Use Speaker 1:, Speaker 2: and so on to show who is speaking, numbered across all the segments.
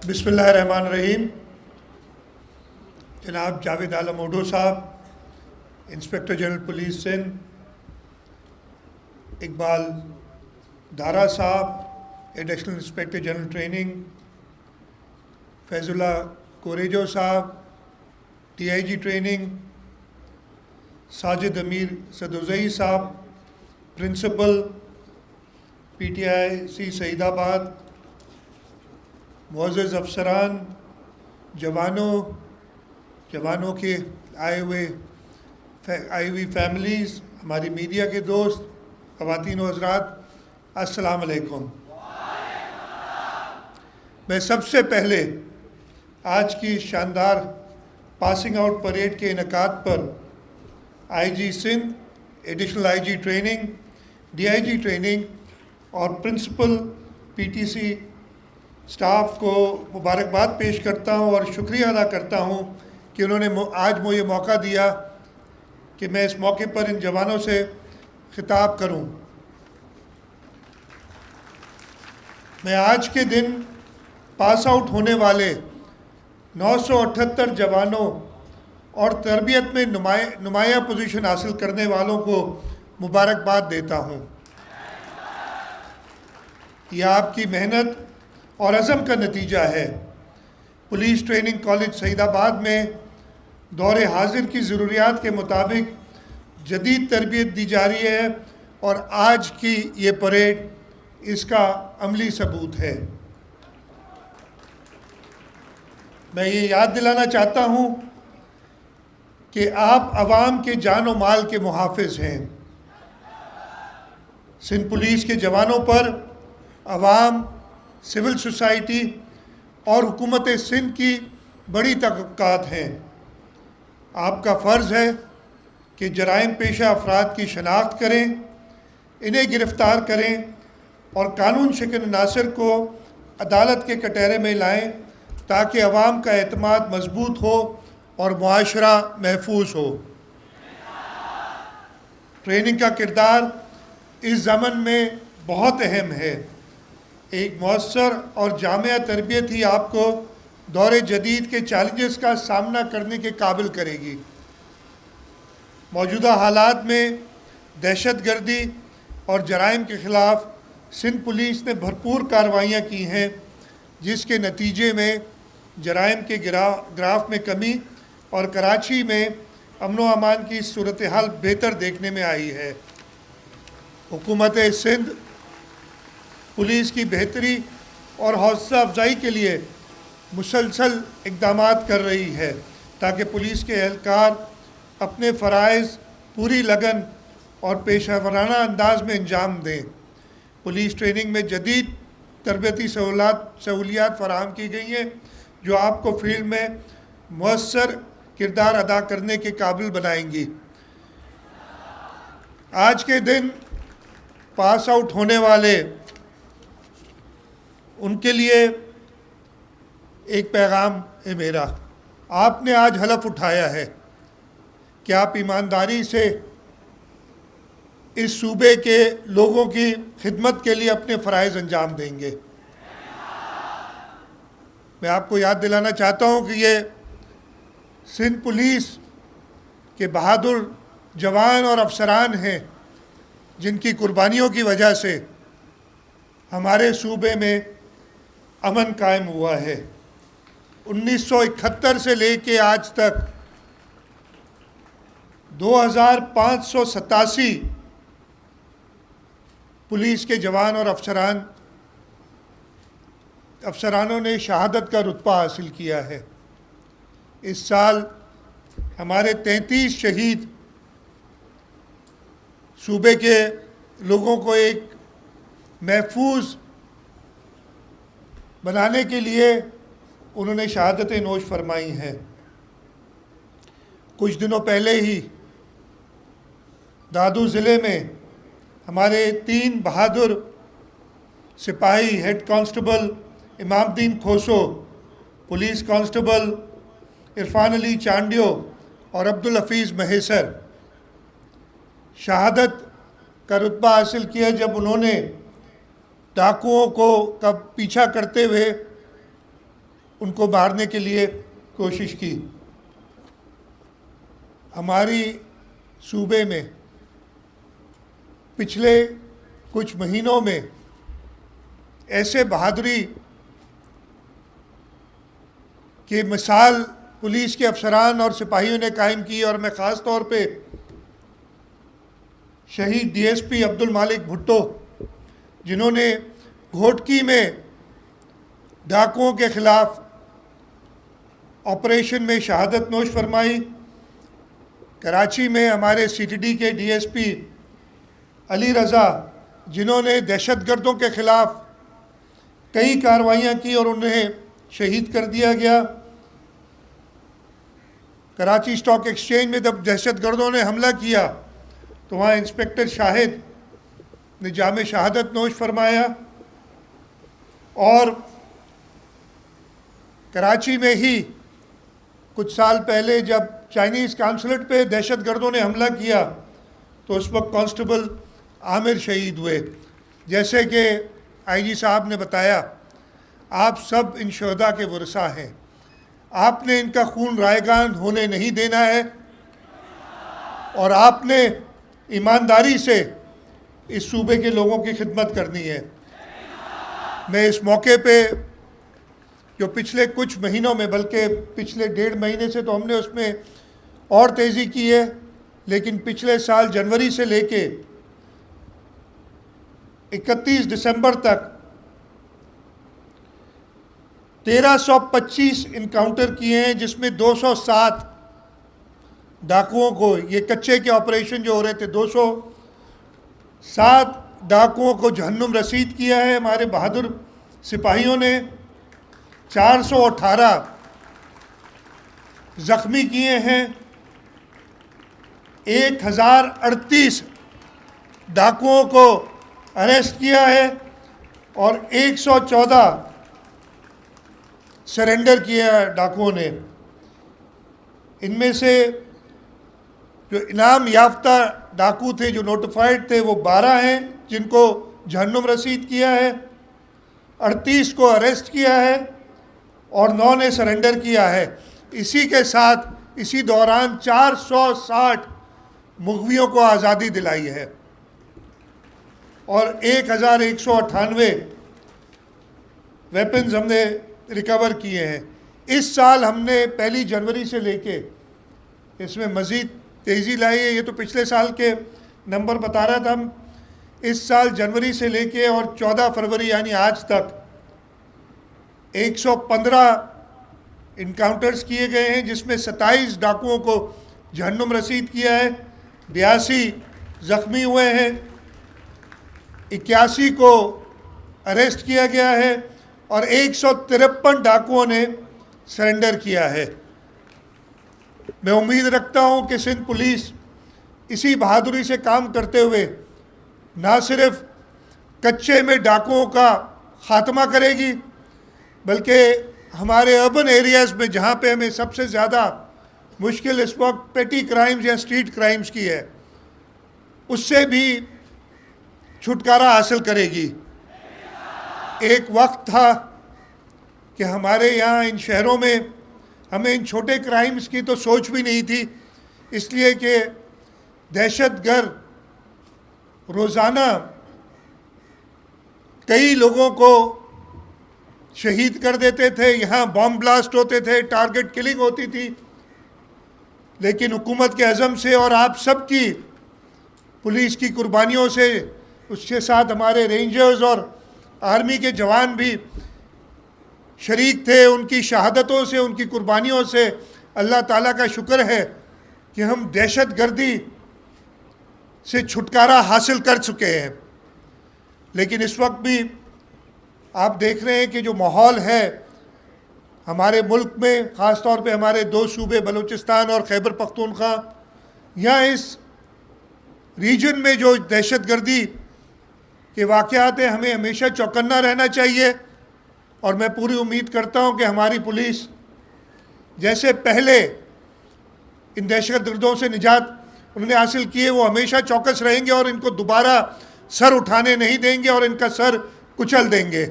Speaker 1: बिस्मिल्लाहिर्रहमानिर्रहीम। जनाब Javed Alam Odho Sahab, inspector general police Sindh, Iqbal Dara Sahab, additional inspector general training, Faizullah Korejo Sahab, DIG training, Sajid अमीर सदुजई साहब, प्रिंसिपल PTIC सईदाबाद, मुअज़्ज़ज़ अफसरान, जवानों के आई हुई फैमिलीज़, हमारी मीडिया के दोस्त, ख़वातीन व हज़रात, अस्सलाम वालेकुम। मैं सबसे पहले आज की शानदार पासिंग आउट परेड के इनेकाद पर IG Sindh, additional IG training, DIG training और प्रिंसिपल PTC स्टाफ को मुबारकबाद पेश करता हूँ और शुक्रिया अदा करता हूँ कि उन्होंने आज मुझे मौका दिया कि मैं इस मौके पर इन जवानों से खिताब करूँ। मैं आज के दिन पास आउट होने वाले 978 जवानों और तरबियत में नुमाया पोजीशन हासिल करने वालों को मुबारकबाद देता हूँ। यह आपकी मेहनत और अज़म का नतीजा है। पुलिस ट्रेनिंग कॉलेज सईदाबाद में दौरे हाजिर की ज़रूरियात के मुताबिक जदीद तरबियत दी जा रही है और आज की ये परेड इसका अमली सबूत है। मैं ये याद दिलाना चाहता हूँ कि आप अवाम के जान और माल के मुहाफ़िज़ हैं। सिंध पुलिस के जवानों पर अवाम, सिविल सोसाइटी और हुकूमत सिंध की बड़ी तवक्कुआत हैं। आपका फ़र्ज़ है कि जराइम पेशा अफराद की शनाख्त करें, इन्हें गिरफ़्तार करें और कानून शिकन नासिर को अदालत के कटहरे में लाएं ताकि अवाम का एतमाद मजबूत हो और मुआशरा महफूज हो। ट्रेनिंग का किरदार इस ज़मन में बहुत अहम है। एक मौसर और जामिया तरबियत ही आपको दौरे जदीद के चैलेंजेस का सामना करने के काबिल करेगी। मौजूदा हालात में दहशतगर्दी और जराइम के ख़िलाफ़ सिंध पुलिस ने भरपूर कार्रवाइयाँ की हैं, जिसके नतीजे में जराइम के ग्राफ में कमी और कराची में अमन व अमान की सूरत हाल बेहतर देखने में आई है। हुकूमत सिंध पुलिस की बेहतरी और हौसला अफजाई के लिए मुसलसल इक़दामात कर रही है ताकि पुलिस के एहलकार अपने फ़राइज़ पूरी लगन और पेशेवराना अंदाज में अंजाम दें। पुलिस ट्रेनिंग में जदीद तरबियती सहूलियात फ़राहम की गई हैं जो आपको फील्ड में मुअस्सर किरदार अदा करने के काबिल बनाएंगी। आज के दिन पास आउट होने वाले उनके लिए एक पैगाम है मेरा। आपने आज हलफ उठाया है कि आप ईमानदारी से इस सूबे के लोगों की खिदमत के लिए अपने फ़राइज़ अंजाम देंगे। मैं आपको याद दिलाना चाहता हूँ कि ये सिंध पुलिस के बहादुर जवान और अफसरान हैं जिनकी कुर्बानियों की वजह से हमारे सूबे में अमन कायम हुआ है। 1971 से लेके आज तक 2587 पुलिस के जवान और अफसरानों ने शहादत का रुतबा हासिल किया है। इस साल हमारे 33 शहीद सूबे के लोगों को एक महफूज बनाने के लिए उन्होंने शहादतें नोश फरमाई हैं। कुछ दिनों पहले ही दादू ज़िले में हमारे 3 बहादुर सिपाही, हेड कांस्टेबल इमामुद्दीन खोसो, पुलिस कांस्टेबल इरफान अली चांडियो और अब्दुल हफीज़ महेसर शहादत का रुतबा हासिल किया जब उन्होंने डाकुओं को का पीछा करते हुए उनको मारने के लिए कोशिश की। हमारी सूबे में पिछले कुछ महीनों में ऐसे बहादुरी की मिसाल पुलिस के अफसरान और सिपाहियों ने कायम की, और मैं ख़ास तौर पे शहीद डीएसपी अब्दुल मालिक भुट्टो, जिन्होंने घोटकी में डाकुओं के ख़िलाफ़ ऑपरेशन में शहादत नोश फरमाई, कराची में हमारे सीटीडी के डीएसपी अली रज़ा, जिन्होंने दहशतगर्दों के ख़िलाफ़ कई कार्रवाइयाँ की और उन्हें शहीद कर दिया गया। कराची स्टॉक एक्सचेंज में जब दहशतगर्दों ने हमला किया तो वहाँ इंस्पेक्टर शाहिद ने जामे शहादत नोश फरमाया, और कराची में ही कुछ साल पहले जब चाइनीज़ काउंसलेट पे दहशतगर्दों ने हमला किया तो उस वक्त कांस्टेबल आमिर शहीद हुए। जैसे कि आईजी साहब ने बताया, आप सब इन शहदा के वरसा हैं, आपने इनका खून रायगान होने नहीं देना है और आपने ईमानदारी से इस सूबे के लोगों की खिदमत करनी है। मैं इस मौके पे, जो पिछले कुछ महीनों में, बल्कि पिछले 1.5 महीने से तो हमने उसमें और तेज़ी की है, लेकिन पिछले साल जनवरी से लेके 31 दिसंबर तक 1325 इनकाउंटर किए हैं, जिसमें 207 डाकुओं को, ये कच्चे के ऑपरेशन जो हो रहे थे, 207 डाकुओं को जहन्नुम रसीद किया है हमारे बहादुर सिपाहियों ने। 418 ज़ख्मी किए हैं, 1038 डाकुओं को अरेस्ट किया है और 114 सरेंडर किया डाकुओं ने। इनमें से जो इनाम याफ्ता डाकू थे, जो नोटिफाइड थे, वो 12 हैं जिनको जहन्नुम रसीद किया है, 38 को अरेस्ट किया है और 9 ने सरेंडर किया है। इसी के साथ इसी दौरान 460 मुग़वियों को आज़ादी दिलाई है और 1198 वेपन्स हमने रिकवर किए हैं। इस साल हमने 1 जनवरी से लेके इसमें मज़ीद तेज़ी लाई है। ये तो पिछले साल के नंबर बता रहा था, हम इस साल जनवरी से लेके और 14 फरवरी यानी आज तक 115 इनकाउंटर्स किए गए हैं, जिसमें 27 डाकुओं को जहन्नुम रसीद किया है, 82 ज़ख्मी हुए हैं, 81 को अरेस्ट किया गया है और 153 डाकुओं ने सरेंडर किया है। मैं उम्मीद रखता हूं कि सिंध पुलिस इसी बहादुरी से काम करते हुए ना सिर्फ कच्चे में डाकुओं का ख़ात्मा करेगी, बल्कि हमारे अर्बन एरियाज़ में जहां पे हमें सबसे ज़्यादा मुश्किल इस वक्त पेटी क्राइम्स या स्ट्रीट क्राइम्स की है, उससे भी छुटकारा हासिल करेगी। एक वक्त था कि हमारे यहाँ इन शहरों में हमें इन छोटे क्राइम्स की तो सोच भी नहीं थी, इसलिए कि दहशतगर्द रोज़ाना कई लोगों को शहीद कर देते थे, यहाँ बॉम्ब ब्लास्ट होते थे, टारगेट किलिंग होती थी। लेकिन हुकूमत के अज़म से और आप सब की पुलिस की कुर्बानियों से, उसके साथ हमारे रेंजर्स और आर्मी के जवान भी शरीक थे, उनकी शहादतों से, उनकी कुर्बानियों से अल्लाह ताला का शुक्र है कि हम दहशतगर्दी से छुटकारा हासिल कर चुके हैं। लेकिन इस वक्त भी आप देख रहे हैं कि जो माहौल है हमारे मुल्क में, ख़ास तौर पे हमारे 2 सूबे बलूचिस्तान और खैबर पख्तूनख्वा, यहाँ इस रीजन में जो दहशतगर्दी के वाक़यात हैं, हमें हमेशा चौकन्ना रहना चाहिए। और मैं पूरी उम्मीद करता हूँ कि हमारी पुलिस जैसे पहले इन दहशतगर्दों से निजात उन्होंने हासिल की है, वो हमेशा चौकस रहेंगे और इनको दोबारा सर उठाने नहीं देंगे और इनका सर कुचल देंगे।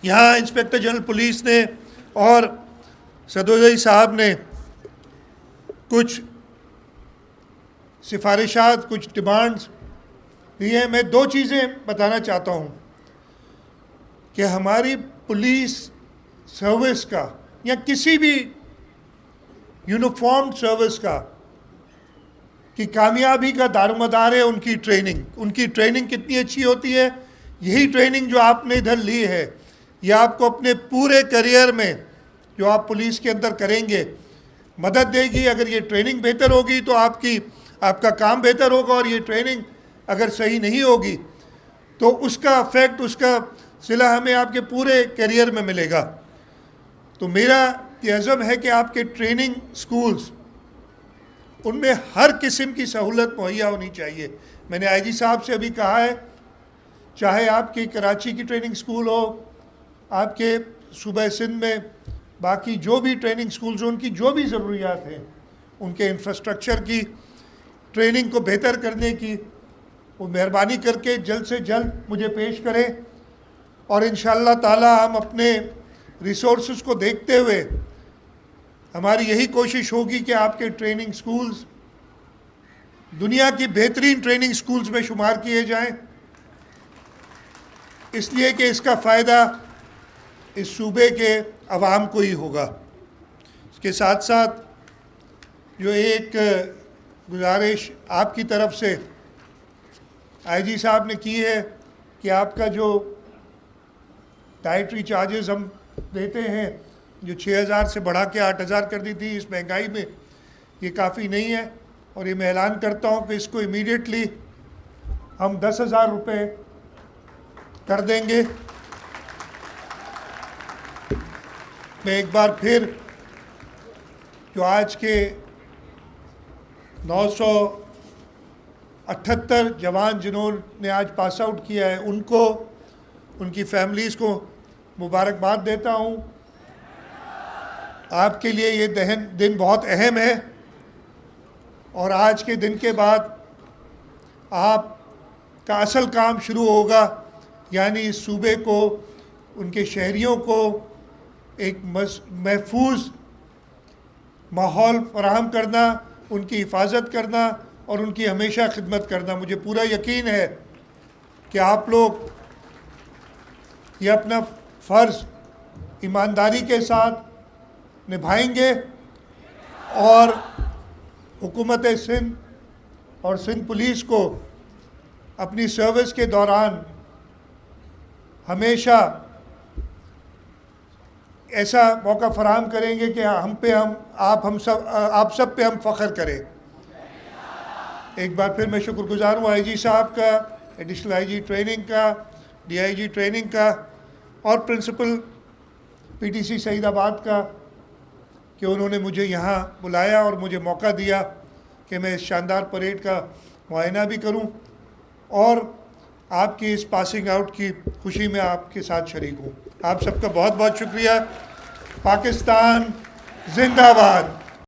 Speaker 1: यहाँ इंस्पेक्टर जनरल पुलिस ने और सदोदई साहब ने कुछ सिफारिशात, कुछ डिमांड्स दी हैं। मैं दो चीज़ें बताना चाहता हूँ कि हमारी पुलिस सर्विस का या किसी भी यूनिफॉर्म सर्विस का कि कामयाबी का दारोमदार है उनकी ट्रेनिंग। उनकी ट्रेनिंग कितनी अच्छी होती है, यही ट्रेनिंग जो आपने इधर ली है ये आपको अपने पूरे करियर में जो आप पुलिस के अंदर करेंगे मदद देगी। अगर ये ट्रेनिंग बेहतर होगी तो आपका काम बेहतर होगा, और ये ट्रेनिंग अगर सही नहीं होगी तो उसका इफेक्ट, उसका सिला हमें आपके पूरे करियर में मिलेगा। तो मेरा ये अज़म है कि आपके ट्रेनिंग स्कूल्स उनमें हर किस्म की सहूलत मुहैया होनी चाहिए। मैंने आईजी साहब से अभी कहा है, चाहे आपकी कराची की ट्रेनिंग स्कूल हो, आपके सूबे सिंध में बाकी जो भी ट्रेनिंग स्कूल्स हैं, उनकी जो भी ज़रूरियात हैं, उनके इंफ्रास्ट्रक्चर की, ट्रेनिंग को बेहतर करने की, वो मेहरबानी करके जल्द से जल्द मुझे पेश करें। और इंशाअल्लाह ताला हम अपने रिसोर्सेज को देखते हुए हमारी यही कोशिश होगी कि आपके ट्रेनिंग स्कूल्स दुनिया की बेहतरीन ट्रेनिंग स्कूल्स में शुमार किए जाएं, इसलिए कि इसका फ़ायदा इस सूबे के अवाम को ही होगा। इसके साथ साथ जो एक गुजारिश आपकी तरफ से आईजी साहब ने की है कि आपका जो डाइटरी चार्जेस हम देते हैं, जो 6,000 से बढ़ा के 8,000 कर दी थी, इस महंगाई में ये काफ़ी नहीं है। और ये मैं ऐलान करता हूँ कि इसको इमीडिएटली हम 10,000 रुपये कर देंगे। मैं एक बार फिर जो आज के 978 जवान जिन्होंने आज पास आउट किया है, उनको, उनकी फैमिलीज़ को मुबारकबाद देता हूँ। आपके लिए ये दिन बहुत अहम है, और आज के दिन के बाद आपका असल काम शुरू होगा, यानी इस सूबे को, उनके शहरियों को एक महफूज माहौल फराहम करना, उनकी हिफाजत करना और उनकी हमेशा खिदमत करना। मुझे पूरा यकीन है कि आप लोग ये अपना फ़र्ज़ ईमानदारी के साथ निभाएंगे और हुकूमत सिंध और सिंध पुलिस को अपनी सर्विस के दौरान हमेशा ऐसा मौका फराहम करेंगे कि आप सब पे हम फ़ख्र करें। एक बार फिर मैं शुक्रगुज़ार हूँ आईजी साहब का, एडिशनल आईजी ट्रेनिंग का, डीआईजी ट्रेनिंग का और प्रिंसिपल पीटीसी सईदाबाद का कि उन्होंने मुझे यहाँ बुलाया और मुझे मौका दिया कि मैं इस शानदार परेड का मुआयना भी करूँ और आपकी इस पासिंग आउट की खुशी में आपके साथ शरीक हूँ। आप सबका बहुत बहुत शुक्रिया। पाकिस्तान जिंदाबाद।